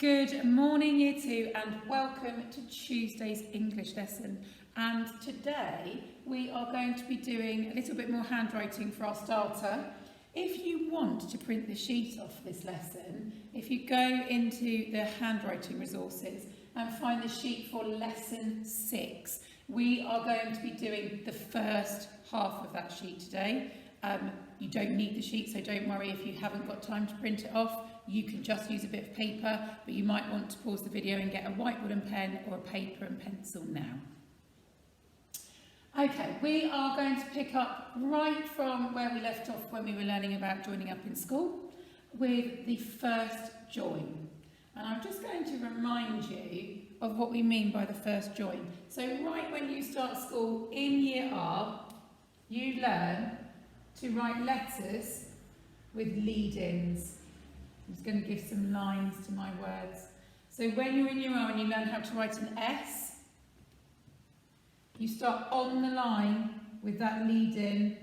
Good morning, Year 2, and welcome to Tuesday's English lesson. And today we are going to be doing a little bit more handwriting for our starter. If you want to print the sheet off for this lesson, if you go into the handwriting resources and find the sheet for lesson 6, we are going to be doing the first half of that sheet today. You don't need the sheet, so don't worry if you haven't got time to print it off. You can just use a bit of paper, but you might want to pause the video and get a whiteboard and pen or a paper and pencil now. Okay, we are going to pick up right from where we left off when we were learning about joining up in school with the first join. And I'm just going to remind you of what we mean by the first join. So right when you start school in Year R, you learn to write letters with lead-ins. I'm just going to give some lines to my words. So when you're in Year R and you learn how to write an S, you start on the line with that lead-in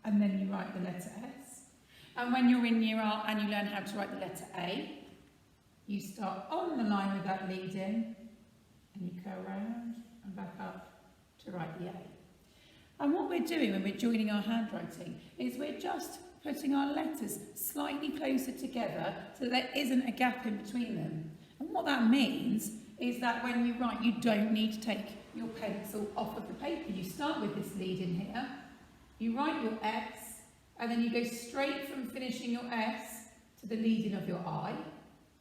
and then you write the letter S. And when you're in Year R and you learn how to write the letter A, you start on the line with that lead-in and you go around and back up to write the A. And what we're doing when we're joining our handwriting is we're just putting our letters slightly closer together so there isn't a gap in between them. And what that means is that when you write, you don't need to take your pencil off of the paper. You start with this lead in here, you write your S, and then you go straight from finishing your S to the lead in of your I.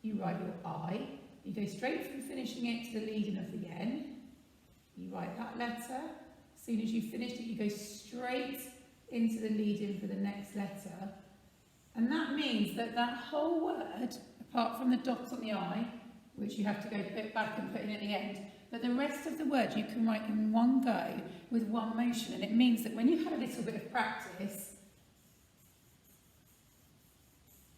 You write your I, you go straight from finishing it to the lead in of the N. You write that letter. As soon as you've finished it, you go straight into the lead-in for the next letter. And that means that that whole word, apart from the dots on the I, which you have to go put back and put in at the end, but the rest of the word you can write in one go with one motion. And it means that when you've had a little bit of practice,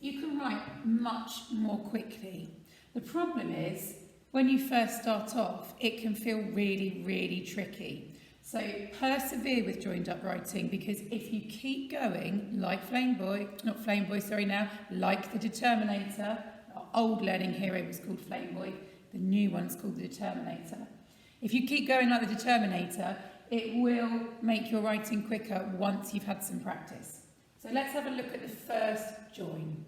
you can write much more quickly. The problem is, when you first start off, it can feel really, really tricky. So persevere with joined up writing, because if you keep going, like like the Determinator, our old learning hero was called Flameboy, the new one's called the Determinator. If you keep going like the Determinator, it will make your writing quicker once you've had some practice. So let's have a look at the first join.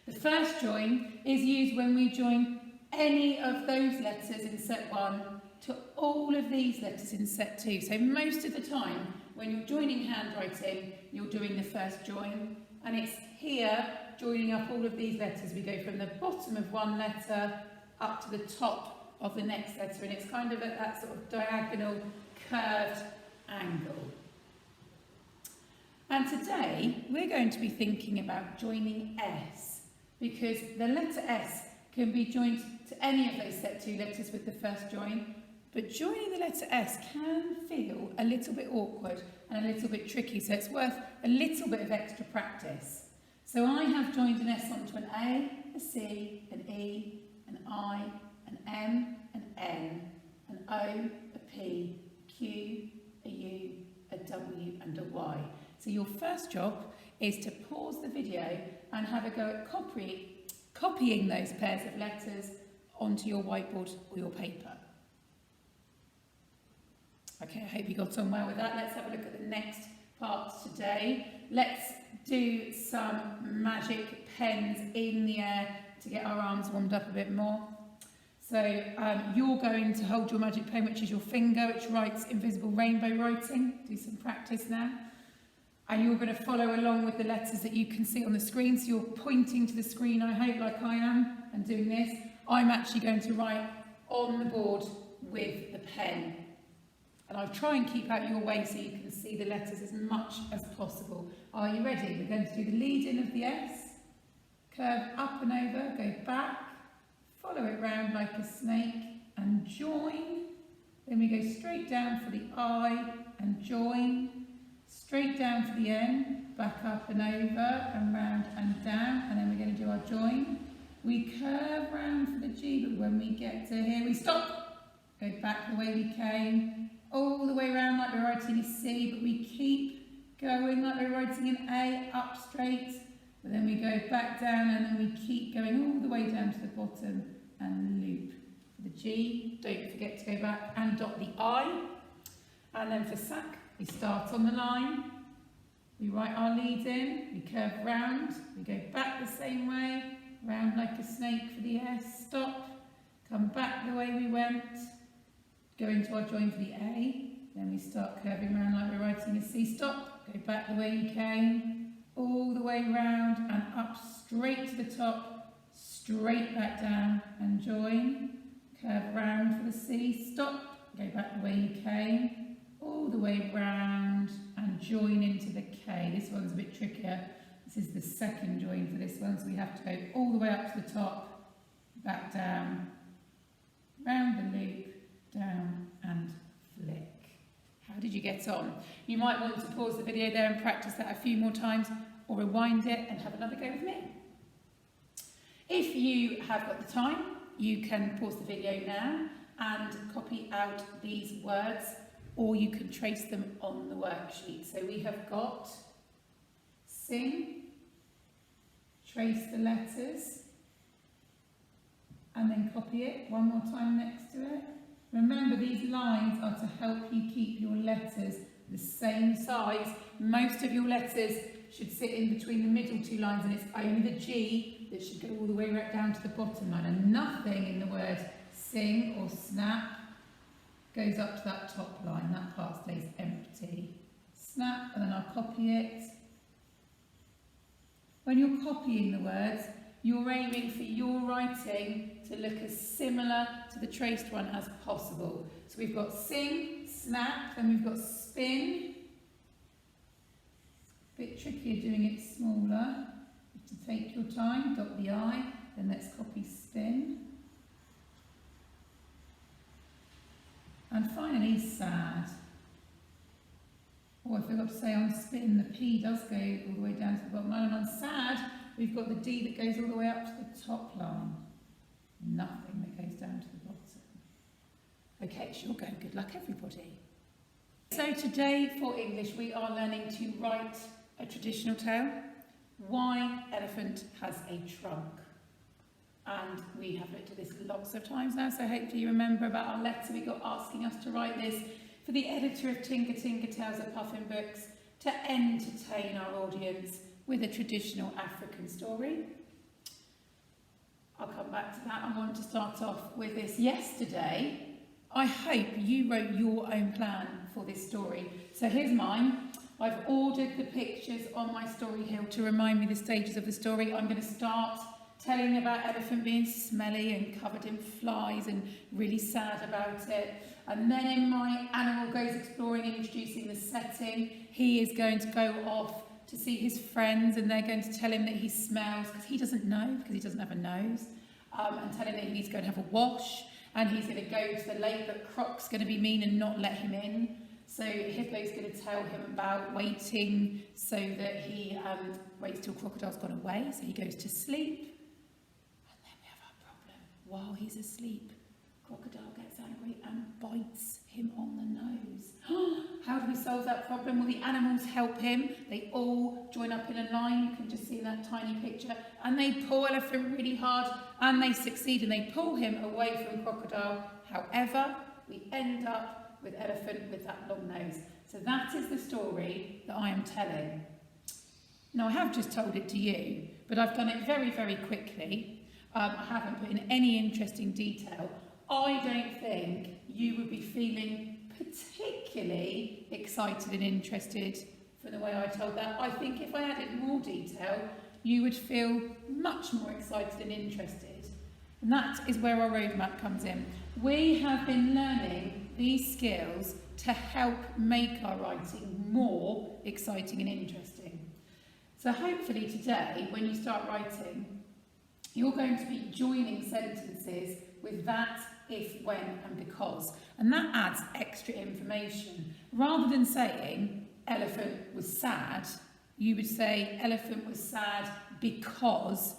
The first join is used when we join any of those letters in set 1 to all of these letters in set 2. So most of the time when you're joining handwriting, you're doing the first join, and it's here joining up all of these letters. We go from the bottom of one letter up to the top of the next letter, and it's kind of at that sort of diagonal curved angle. And today we're going to be thinking about joining S, because the letter S can be joined to any of those set 2 letters with the first join. But joining the letter S can feel a little bit awkward and a little bit tricky, so it's worth a little bit of extra practice. So I have joined an S onto an A, a C, an E, an I, an M, an N, an O, a P, Q, a U, a W and a Y. So your first job is to pause the video and have a go at copying those pairs of letters onto your whiteboard or your paper. Okay, I hope you got on well with that. Let's have a look at the next part today. Let's do some magic pens in the air to get our arms warmed up a bit more. So you're going to hold your magic pen, which is your finger, which writes invisible rainbow writing. Do some practice now. And you're going to follow along with the letters that you can see on the screen. So you're pointing to the screen, I hope, like I am, and doing this. I'm actually going to write on the board with the pen. And I'll try and keep out your way so you can see the letters as much as possible. Are you ready? We're going to do the lead-in of the S, curve up and over, go back, follow it round like a snake and join. Then we go straight down for the I and join, straight down for the N, back up and over and round and down, and then we're going to do our join. We curve round for the G, but when we get to here, we stop, go back the way we came, all the way around like we're writing a C, but we keep going like we're writing an A, up straight, but then we go back down and then we keep going all the way down to the bottom and loop. For the G, don't forget to go back and dot the I. And then for sack, we start on the line, we write our lead in, we curve round, we go back the same way, round like a snake for the S, stop, come back the way we went, go into our join for the A, then we start curving round like we're writing a C, stop, go back the way you came, all the way round and up straight to the top, straight back down and join, curve round for the C, stop, go back the way you came, all the way round and join into the K. This one's a bit trickier. This is the second join for this one, so we have to go all the way up to the top, back down, round the loop, down and flick. How did you get on? You might want to pause the video there and practice that a few more times, or rewind it and have another go with me. If you have got the time, you can pause the video now and copy out these words, or you can trace them on the worksheet. So we have got sing, trace the letters, and then copy it one more time next to it. Remember, these lines are to help you keep your letters the same size. Most of your letters should sit in between the middle two lines, and it's only the G that should go all the way right down to the bottom line, and nothing in the word sing or snap goes up to that top line. That part stays empty. Snap, and then I'll copy it. When you're copying the words, you're aiming for your writing to look as similar to the traced one as possible. So we've got sing, snap, then we've got spin. A bit trickier doing it smaller. You have to take your time, dot the I, then let's copy spin. And finally, sad. Oh, I forgot to say on spin, the P does go all the way down to the bottom line. And on sad, we've got the D that goes all the way up to the top line. Nothing that goes down to the bottom. Okay, sure go. Good luck, everybody. So today for English, we are learning to write a traditional tale. Why elephant has a trunk. And we have looked at this lots of times now, so hopefully you remember about our letter we got asking us to write this for the editor of Tinker Tinker Tales at Puffin Books to entertain our audience with a traditional African story. I'll come back to that. I want to start off with this. Yesterday, I hope you wrote your own plan for this story. So here's mine. I've ordered the pictures on my story hill to remind me the stages of the story. I'm going to start telling about elephant being smelly and covered in flies and really sad about it. And then in my animal goes exploring and introducing the setting, he is going to go off to see his friends, and they're going to tell him that he smells, because he doesn't know, because he doesn't have a nose, and tell him that he needs to go and have a wash, and he's going to go to the lake, but Croc's going to be mean and not let him in. So Hippo's going to tell him about waiting so that he waits till Crocodile's gone away, so he goes to sleep. While he's asleep, Crocodile gets angry and bites him on the nose. How do we solve that problem? Well, the animals help him. They all join up in a line. You can just see that tiny picture. And they pull Elephant really hard, and they succeed, and they pull him away from Crocodile. However, we end up with Elephant with that long nose. So that is the story that I am telling. Now, I have just told it to you, but I've done it very, very quickly. I haven't put in any interesting detail. I don't think you would be feeling particularly excited and interested from the way I told that. I think if I added more detail, you would feel much more excited and interested. And that is where our roadmap comes in. We have been learning these skills to help make our writing more exciting and interesting. So hopefully today, when you start writing, you're going to be joining sentences with that, if, when and because. And that adds extra information. Rather than saying elephant was sad, you would say elephant was sad because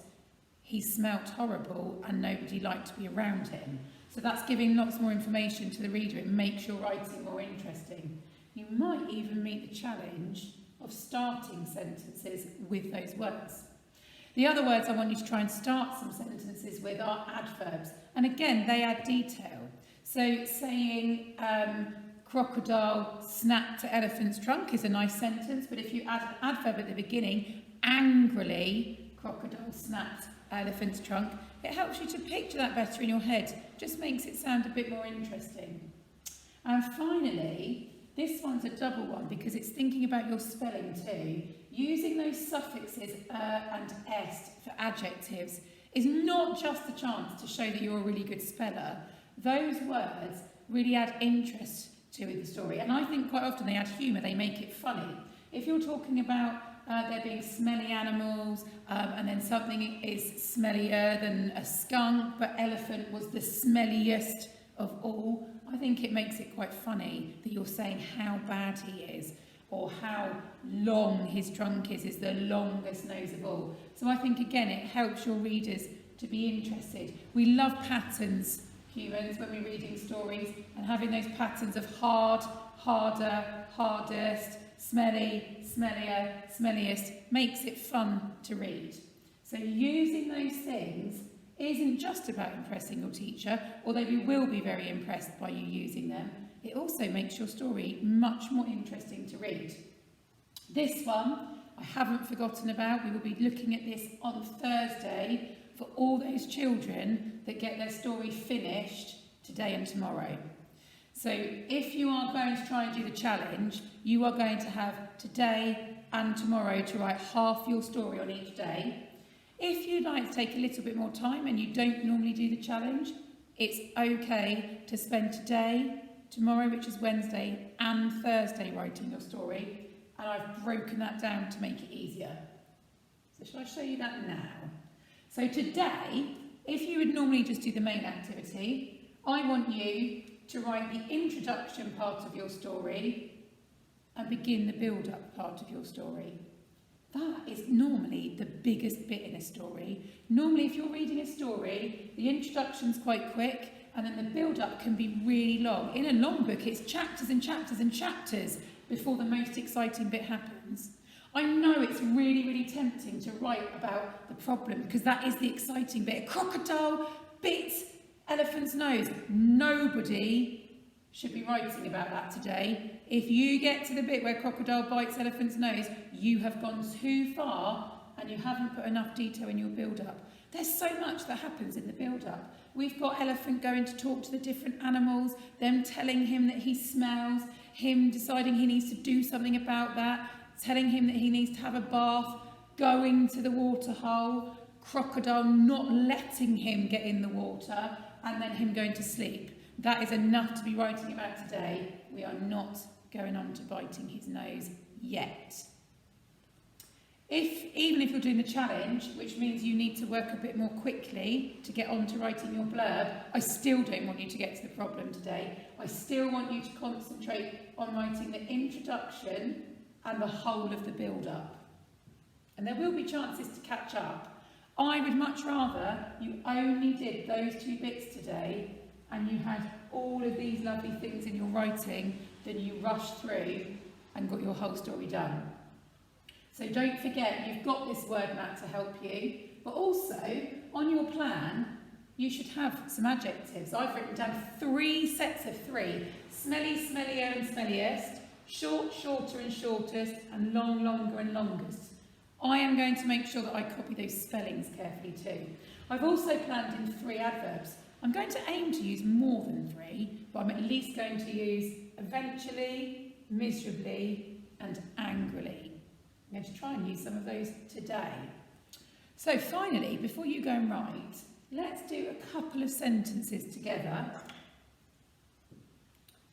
he smelt horrible and nobody liked to be around him. So that's giving lots more information to the reader. It makes your writing more interesting. You might even meet the challenge of starting sentences with those words. The other words I want you to try and start some sentences with are adverbs. And again, they add detail. So saying crocodile snapped at elephant's trunk is a nice sentence, but if you add an adverb at the beginning, angrily, crocodile snapped elephant's trunk, it helps you to picture that better in your head. Just makes it sound a bit more interesting. And finally, this one's a double one because it's thinking about your spelling too. Using those suffixes and est for adjectives is not just a chance to show that you're a really good speller. Those words really add interest to the story, and I think quite often they add humour, they make it funny. If you're talking about there being smelly animals and then something is smellier than a skunk, but elephant was the smelliest of all, I think it makes it quite funny that you're saying how bad he is, or how long his trunk is the longest nose of all. So I think again it helps your readers to be interested. We love patterns, humans, when we're reading stories, and having those patterns of hard, harder, hardest, smelly, smellier, smelliest makes it fun to read. So using those things isn't just about impressing your teacher, although we will be very impressed by you using them. It also makes your story much more interesting to read. This one I haven't forgotten about. We will be looking at this on Thursday for all those children that get their story finished today and tomorrow. So if you are going to try and do the challenge, you are going to have today and tomorrow to write half your story on each day. If you'd like to take a little bit more time and you don't normally do the challenge, it's okay to spend today, tomorrow, which is Wednesday, and Thursday writing your story. And I've broken that down to make it easier. So shall I show you that now? So today, if you would normally just do the main activity, I want you to write the introduction part of your story and begin the build-up part of your story. That is normally the biggest bit in a story. Normally, if you're reading a story, the introduction's quite quick, and then the build-up can be really long. In a long book, it's chapters and chapters and chapters before the most exciting bit happens. I know it's really, really tempting to write about the problem because that is the exciting bit. A crocodile bit elephant's nose. Nobody should be writing about that today. If you get to the bit where crocodile bites elephant's nose, you have gone too far and you haven't put enough detail in your build-up. There's so much that happens in the build-up. We've got elephant going to talk to the different animals, them telling him that he smells, him deciding he needs to do something about that, telling him that he needs to have a bath, going to the water hole, crocodile not letting him get in the water, and then him going to sleep. That is enough to be writing about today. We are not going on to biting his nose yet. Even if you're doing the challenge, which means you need to work a bit more quickly to get on to writing your blurb, I still don't want you to get to the problem today. I still want you to concentrate on writing the introduction and the whole of the build-up. And there will be chances to catch up. I would much rather you only did those two bits today and you had all of these lovely things in your writing than you rushed through and got your whole story done. So don't forget, you've got this word map to help you, but also on your plan, you should have some adjectives. I've written down 3 sets of 3. Smelly, smellier and smelliest, short, shorter and shortest, and long, longer and longest. I am going to make sure that I copy those spellings carefully too. I've also planned in 3 adverbs. I'm going to aim to use more than 3, but I'm at least going to use eventually, miserably, and angrily. I'm going to try and use some of those today. So finally, before you go and write, let's do a couple of sentences together.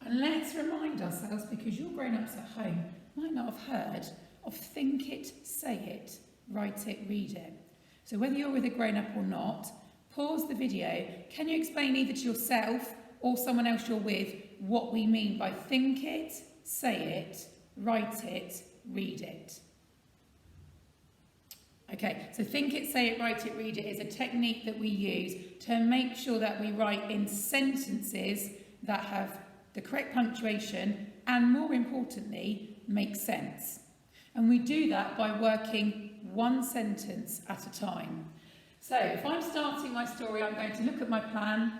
And let's remind ourselves, because your grown-ups at home might not have heard of think it, say it, write it, read it. So whether you're with a grown-up or not, pause the video. Can you explain either to yourself or someone else you're with what we mean by think it, say it, write it, read it? Okay, so think it, say it, write it, read it is a technique that we use to make sure that we write in sentences that have the correct punctuation and, more importantly, make sense. And we do that by working one sentence at a time. So if I'm starting my story, I'm going to look at my plan.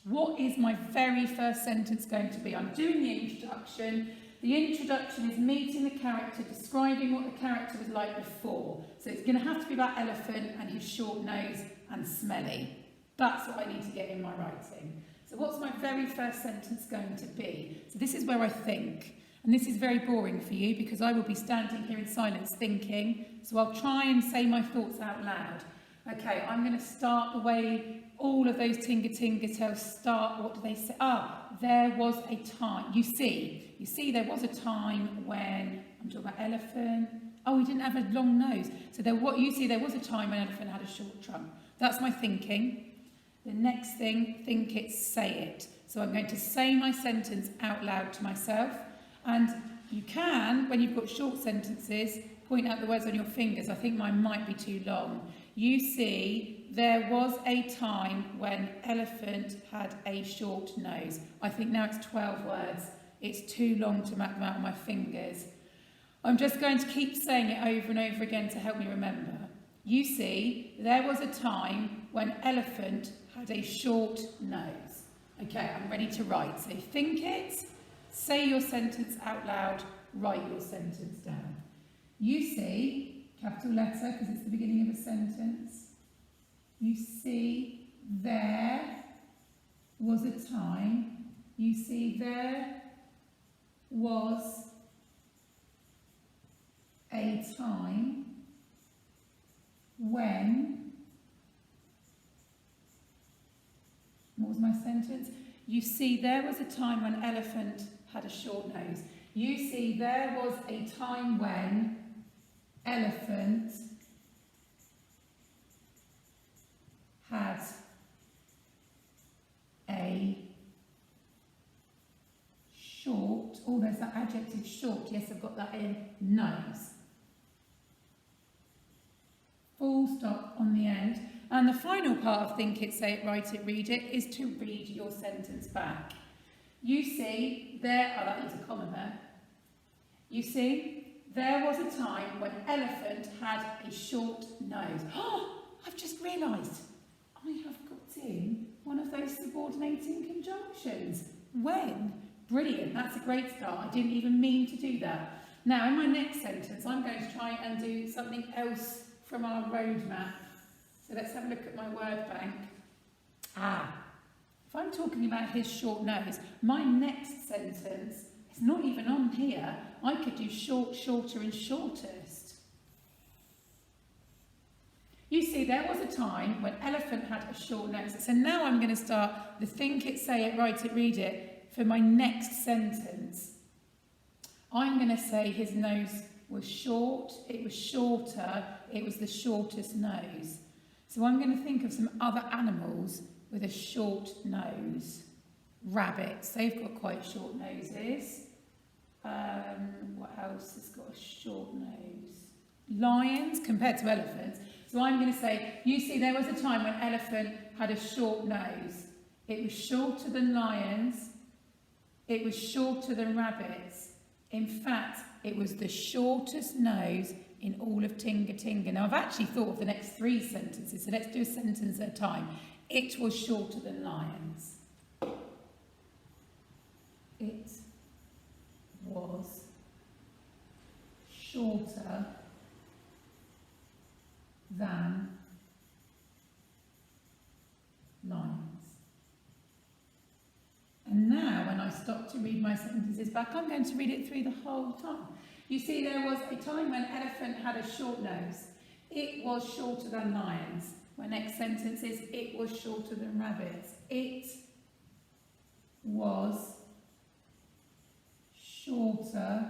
What is my very first sentence going to be? I'm doing the introduction. The introduction is meeting the character, describing what the character was like before. So it's going to have to be about elephant and his short nose and smelly. That's what I need to get in my writing. So what's my very first sentence going to be? So this is where I think. And this is very boring for you because I will be standing here in silence thinking. So I'll try and say my thoughts out loud. Okay, I'm going to start the way all of those tinga tales start. What do they say? There was a time. You see there was a time when, I'm talking about elephant. Oh, he didn't have a long nose. So there was a time when elephant had a short trunk. That's my thinking. The next thing, think it, say it. So I'm going to say my sentence out loud to myself. And you can, when you've got short sentences, point out the words on your fingers. I think mine might be too long. You see, there was a time when elephant had a short nose. I think now it's 12 words. It's too long to map them out on my fingers. I'm just going to keep saying it over and over again to help me remember. You see, there was a time when elephant had a short nose. Okay, I'm ready to write. So think it, say your sentence out loud, write your sentence down. You see, capital letter because it's the beginning of a sentence. You see, there was a time. You see, there was a time when, what was my sentence? You see, there was a time when elephant had a short nose. You see, there was a time when elephant had a short, oh, there's that adjective short, yes, I've got that in, nose. Full stop on the end. And the final part of think it, say it, write it, read it is to read your sentence back. You see, there, oh, that needs a comma there. You see, there was a time when elephant had a short nose. Oh, I've just realised I have got in one of those subordinating conjunctions. When? Brilliant, that's a great start. I didn't even mean to do that. Now, in my next sentence, I'm going to try and do something else from our roadmap. So let's have a look at my word bank. If I'm talking about his short nose, my next sentence is not even on here. I could do short, shorter and shortest. You see, there was a time when elephant had a short nose. So now I'm going to start the think it, say it, write it, read it for my next sentence. I'm going to say his nose was short, it was shorter, it was the shortest nose. So I'm going to think of some other animals with a short nose. Rabbits, they've got quite short noses. What else has got a short nose? Lions compared to elephants. So I'm going to say, you see, there was a time when elephant had a short nose. It was shorter than lions. It was shorter than rabbits. In fact, it was the shortest nose in all of Tinga. Now, I've actually thought of the next 3 sentences, so let's do a sentence at a time. It was shorter than lions. It was shorter than lions. And now, when I stop to read my sentences back, I'm going to read it through the whole time. You see, there was a time when elephant had a short nose. It was shorter than lions. My next sentence is, it was shorter than rabbits. It was shorter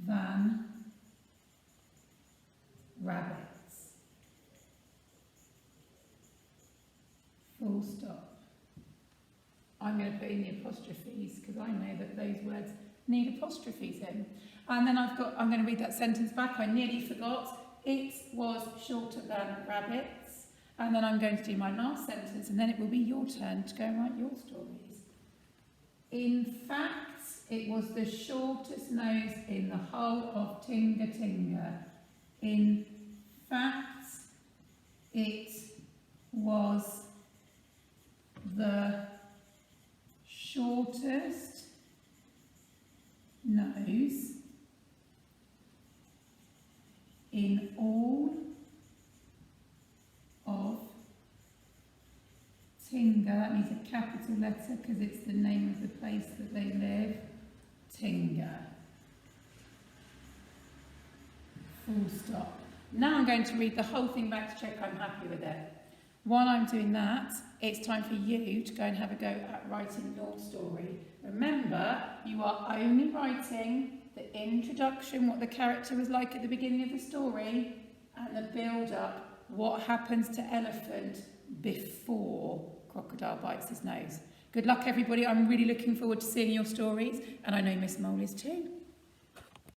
than rabbits. Full stop. I'm going to put in the apostrophes because I know that those words need apostrophes in. And then I'm going to read that sentence back. I nearly forgot. It was shorter than rabbits. And then I'm going to do my last sentence, and then it will be your turn to go and write your stories. In fact, it was the shortest nose in the whole of Tinga. In fact, it was the shortest nose in all of Tinga. That means a capital letter because it's the name of the place that they live. Tinga. Full stop. Now I'm going to read the whole thing back to check I'm happy with it. While I'm doing that, it's time for you to go and have a go at writing your story. Remember, you are only writing the introduction, what the character was like at the beginning of the story, and the build-up, what happens to elephant before crocodile bites his nose. Good luck, everybody. I'm really looking forward to seeing your stories, and I know Miss Mole is too.